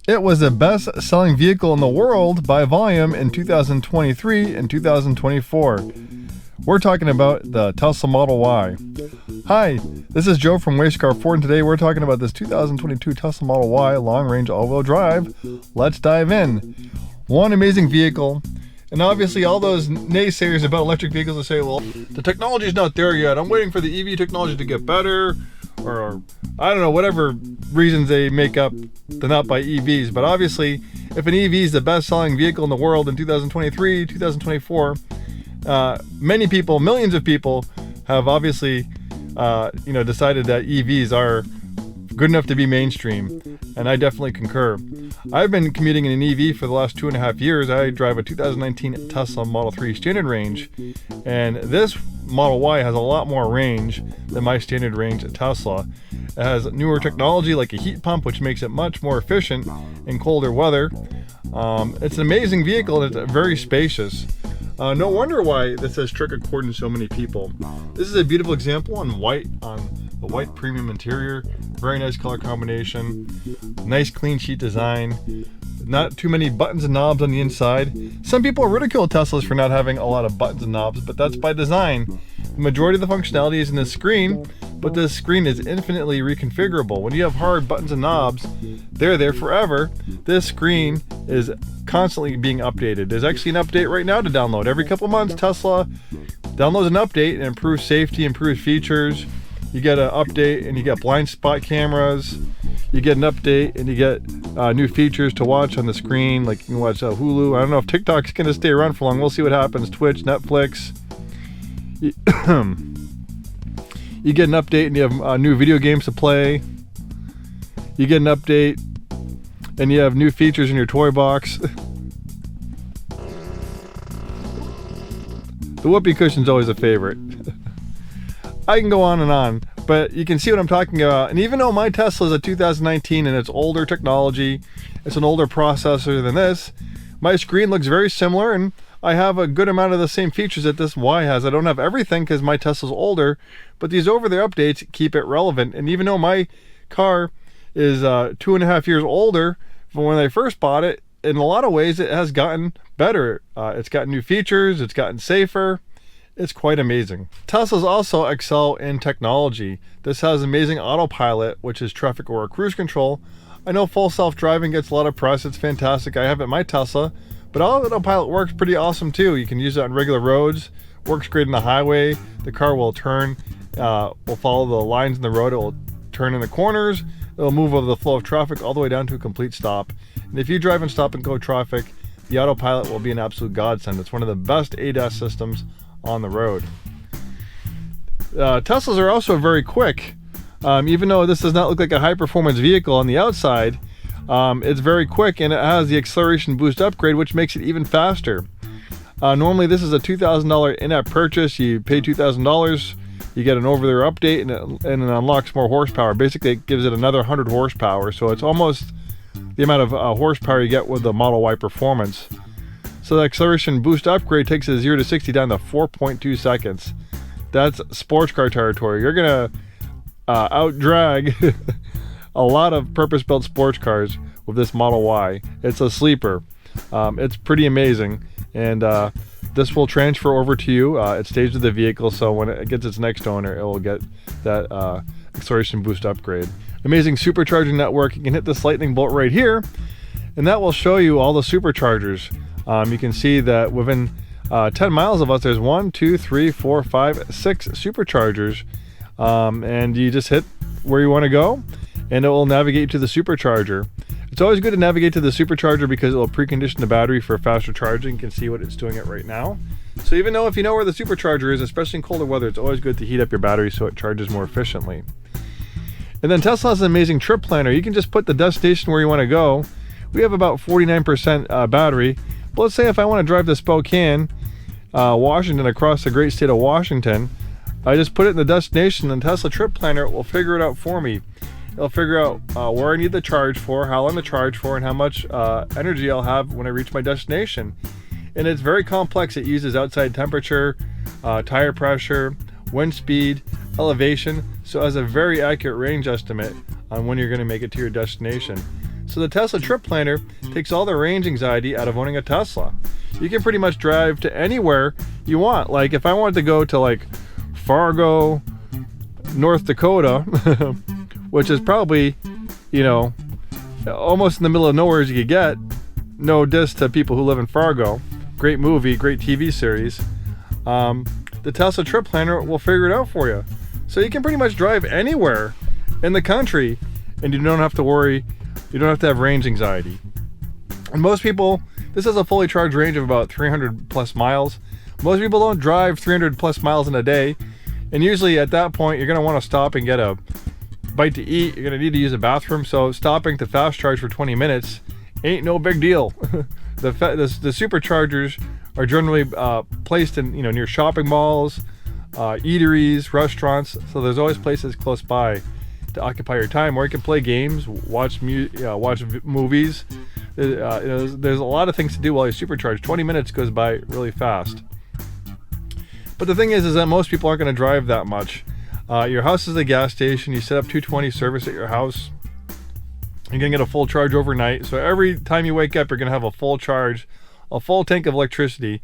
It was the best-selling vehicle in the world by volume in 2023 and 2024. We're talking about the Tesla Model Y. Hi, this is Joe from Scarff Ford, and today we're talking about this 2022 Tesla Model Y long-range all-wheel drive. Let's dive in. One amazing vehicle, and obviously all those naysayers about electric vehicles will say, well, the technology's not there yet. I'm waiting for the EV technology to get better, or I don't know, whatever reasons they make up to not buy EVs. But obviously, if an EV is the best-selling vehicle in the world in 2023, 2024, many people, millions of people, have obviously, decided that EVs are good enough to be mainstream, and I definitely concur. I've been commuting in an EV for the last 2.5 years. I drive a 2019 Tesla Model 3 standard range, and this Model Y has a lot more range than my standard range at Tesla. It has newer technology like a heat pump, which makes it much more efficient in colder weather. It's an amazing vehicle, and it's very spacious. No wonder why this has struck a chord in so many people. This is a beautiful example on the white premium interior. Very nice color combination. Nice clean sheet design. Not too many buttons and knobs on the inside. Some people ridicule Teslas for not having a lot of buttons and knobs, but that's by design. The majority of the functionality is in the screen, but this screen is infinitely reconfigurable. When you have hard buttons and knobs, they're there forever. This screen is constantly being updated. There's actually an update right now to download. Every couple months, Tesla downloads an update and improves safety, improves features. You get an update and you get blind spot cameras. You get an update and you get new features to watch on the screen, like you can watch Hulu. I don't know if TikTok's going to stay around for long. We'll see what happens. Twitch, Netflix. You get an update and you have new video games to play. You get an update and you have new features in your toy box. The whoopee cushion's always a favorite. I can go on, but you can see what I'm talking about. And even though my Tesla is a 2019 and it's older technology, it's an older processor than this, my screen looks very similar, and I have a good amount of the same features that this Y has. I don't have everything because my Tesla's older, but these over-the-air updates keep it relevant. And even though my car is 2.5 years older from when I first bought it, in a lot of ways it has gotten better. It's gotten new features, it's gotten safer. It's quite amazing. Teslas also excel in technology. This has amazing Autopilot, which is traffic or cruise control. I know full self-driving gets a lot of press. It's fantastic. I have it in my Tesla, but Autopilot works pretty awesome too. You can use it on regular roads. Works great on the highway. The car will turn, will follow the lines in the road. It will turn in the corners. It'll move over the flow of traffic all the way down to a complete stop. And if you drive in stop and go traffic, the Autopilot will be an absolute godsend. It's one of the best ADAS systems on the road. Teslas are also very quick. Even though this does not look like a high-performance vehicle on the outside, it's very quick, and it has the acceleration boost upgrade, which makes it even faster. Normally this is a $2,000 in-app purchase. You pay $2,000, you get an over-the-air update, and it unlocks more horsepower. Basically it gives it another 100 horsepower, so it's almost the amount of horsepower you get with the Model Y Performance. So the acceleration boost upgrade takes it 0 to 60 down to 4.2 seconds. That's sports car territory. You're gonna out-drag a lot of purpose-built sports cars with this Model Y. It's a sleeper. It's pretty amazing, and this will transfer over to you. It stays with the vehicle, so when it gets its next owner, it will get that acceleration boost upgrade. Amazing supercharging network. You can hit this lightning bolt right here, and that will show you all the superchargers. You can see that within 10 miles of us, there's 1, 2, 3, 4, 5, 6 superchargers. And you just hit where you want to go, and it will navigate to the supercharger. It's always good to navigate to the supercharger because it will precondition the battery for faster charging. You can see what it's doing it right now. So even though if you know where the supercharger is, especially in colder weather, it's always good to heat up your battery so it charges more efficiently. And then Tesla has an amazing trip planner. You can just put the destination where you want to go. We have about 49% battery. But let's say if I want to drive to Spokane, Washington, across the great state of Washington, I just put it in the destination, and Tesla Trip Planner will figure it out for me. It'll figure out where I need the charge for, how long to charge for, and how much energy I'll have when I reach my destination. And it's very complex. It uses outside temperature, tire pressure, wind speed, elevation, so it has a very accurate range estimate on when you're going to make it to your destination. So the Tesla trip planner takes all the range anxiety out of owning a Tesla. You can pretty much drive to anywhere you want. Like if I wanted to go to like Fargo, North Dakota, which is probably, you know, almost in the middle of nowhere as you could get. No diss to people who live in Fargo. Great movie, great TV series. The Tesla trip planner will figure it out for you. So you can pretty much drive anywhere in the country and you don't have to worry, you don't have to have range anxiety. And most people, this has a fully charged range of about 300 plus miles. Most people don't drive 300 plus miles in a day. And usually at that point, you're gonna wanna stop and get a bite to eat. You're gonna need to use a bathroom. So stopping to fast charge for 20 minutes ain't no big deal. The superchargers are generally placed in, you know, near shopping malls, eateries, restaurants. So there's always places close by to occupy your time, or you can play games, watch movies. There's a lot of things to do while you're supercharged. 20 minutes goes by really fast. But the thing is that most people aren't going to drive that much. Your house is a gas station. You set up 220 service at your house. You're going to get a full charge overnight. So every time you wake up, you're going to have a full charge, a full tank of electricity.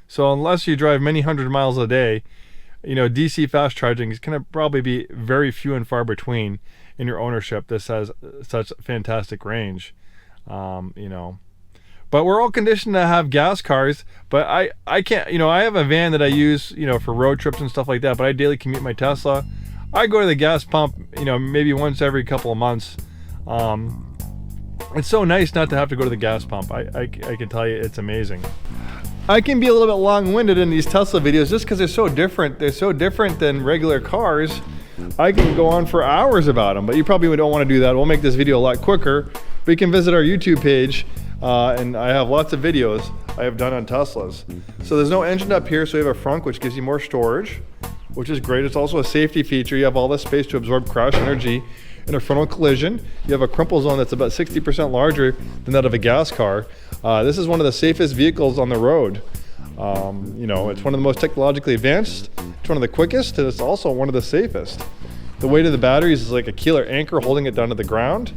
So unless you drive many hundred miles a day, you know, DC fast charging is going to probably be very few and far between in your ownership. This has such fantastic range, you know. But we're all conditioned to have gas cars. But I can't, you know, I have a van that I use, you know, for road trips and stuff like that. But I daily commute my Tesla. I go to the gas pump, you know, maybe once every couple of months. It's so nice not to have to go to the gas pump. I can tell you, it's amazing. I can be a little bit long-winded in these Tesla videos just because they're so different. They're so different than regular cars. I can go on for hours about them, but you probably don't want to do that. We'll make this video a lot quicker. But you can visit our YouTube page, and I have lots of videos I have done on Teslas. So there's no engine up here, so you have a frunk, which gives you more storage, which is great. It's also a safety feature. You have all this space to absorb crash energy in a frontal collision. You have a crumple zone that's about 60% larger than that of a gas car. This is one of the safest vehicles on the road. You know, it's one of the most technologically advanced, it's one of the quickest, and it's also one of the safest. The weight of the batteries is like a killer anchor holding it down to the ground.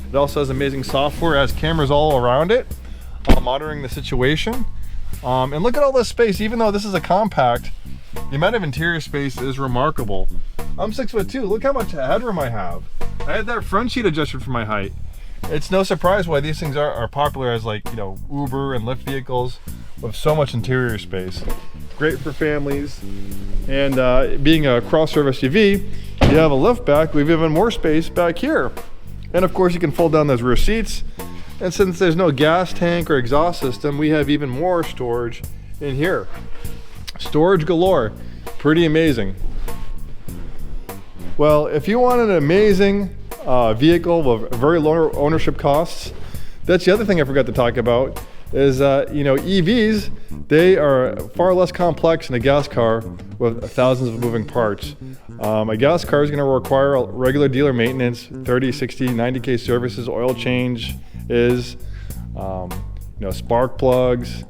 It also has amazing software, it has cameras all around it, monitoring the situation. And look at all this space. Even though this is a compact, the amount of interior space is remarkable. I'm 6'2". Look how much headroom I have. I had that front seat adjusted for my height. It's no surprise why these things are popular as, like, you know, Uber and Lyft vehicles with so much interior space. Great for families. And being a crossover SUV, you have a lift back. We have even more space back here. And of course you can fold down those rear seats. And since there's no gas tank or exhaust system, we have even more storage in here. Storage galore. Pretty amazing. Well, if you want an amazing vehicle with very low ownership costs, that's the other thing I forgot to talk about, is you know, EVs, they are far less complex than a gas car with thousands of moving parts. A gas car is going to require regular dealer maintenance, 30, 60, 90K services, oil change is, you know, spark plugs,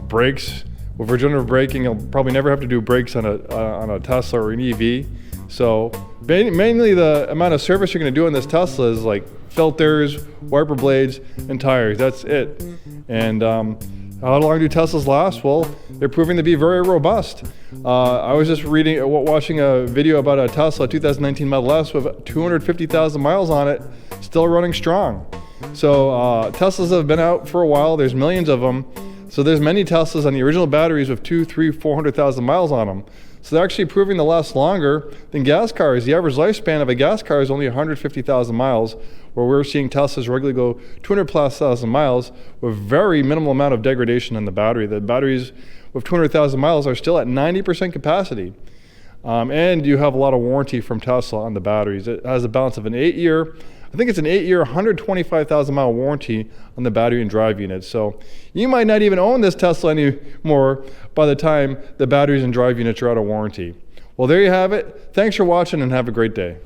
brakes. With regenerative braking, you'll probably never have to do brakes on a Tesla or an EV. So mainly the amount of service you're going to do on this Tesla is like filters, wiper blades, and tires. That's it. And how long do Teslas last? Well, they're proving to be very robust. I was just watching a video about a Tesla 2019 Model S with 250,000 miles on it, still running strong. So Teslas have been out for a while. There's millions of them. So there's many Teslas on the original batteries with 200,000, 300,000, 400,000 miles on them. So they're actually proving to last longer than gas cars. The average lifespan of a gas car is only 150,000 miles, where we're seeing Teslas regularly go 200,000+ miles with very minimal amount of degradation in the battery. The batteries with 200,000 miles are still at 90% capacity. And you have a lot of warranty from Tesla on the batteries. It has a balance of an 8-year, I think it's an 8-year, 125,000 mile warranty on the battery and drive unit. So you might not even own this Tesla anymore by the time the batteries and drive units are out of warranty. Well, there you have it. Thanks for watching and have a great day.